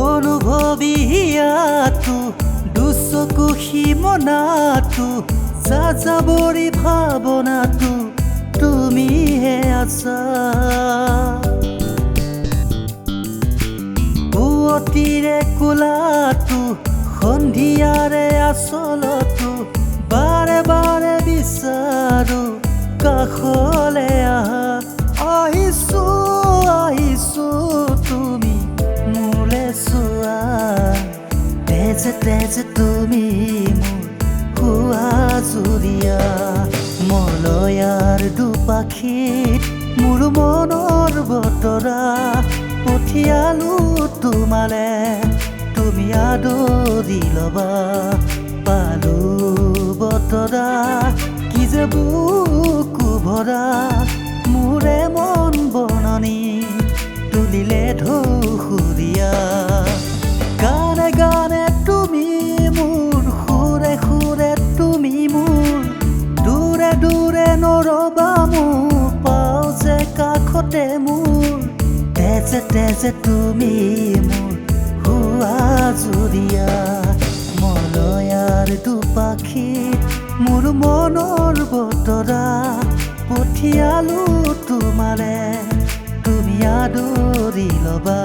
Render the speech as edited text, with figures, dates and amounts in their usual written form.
অনুভৱী হিয়াটো দুচকু সীমনাটো যাযাবৰী ভাৱনাটো তুমিহে আছা পুৱতিৰে কোলাটো সন্ধিয়াৰে আচলটো বাৰে বাৰে বিচাৰো কাষলে আহা আহিছো আহিছো তুমি মোলে চোৱা তেজে তেজে তুমি মোৰ হুৱা জুৰিয়া মলয়াৰ দুপাখীত মোৰ মনৰ বতৰা পঠিয়ালো তোমালে তুমি আদৰি ল'বা পালো বতৰা কি যে বুকু ভৰা মোৰে মন বননি তুলিলে ঢৌ সুৰীয়া গানে গানে তুমি মোৰ সুৰে সুৰে তুমি মোৰ দূৰে দূৰে নৰবা মোৰ পাওঁ যে কাষতে মোৰ তেজে তেজে তুমি মোৰ হুৱা জুৰিয়া মলয়াৰ দুপাখীত মোৰ মনৰ বতৰা পঠিয়ালো তোমালে তুমি আদৰি ল'বা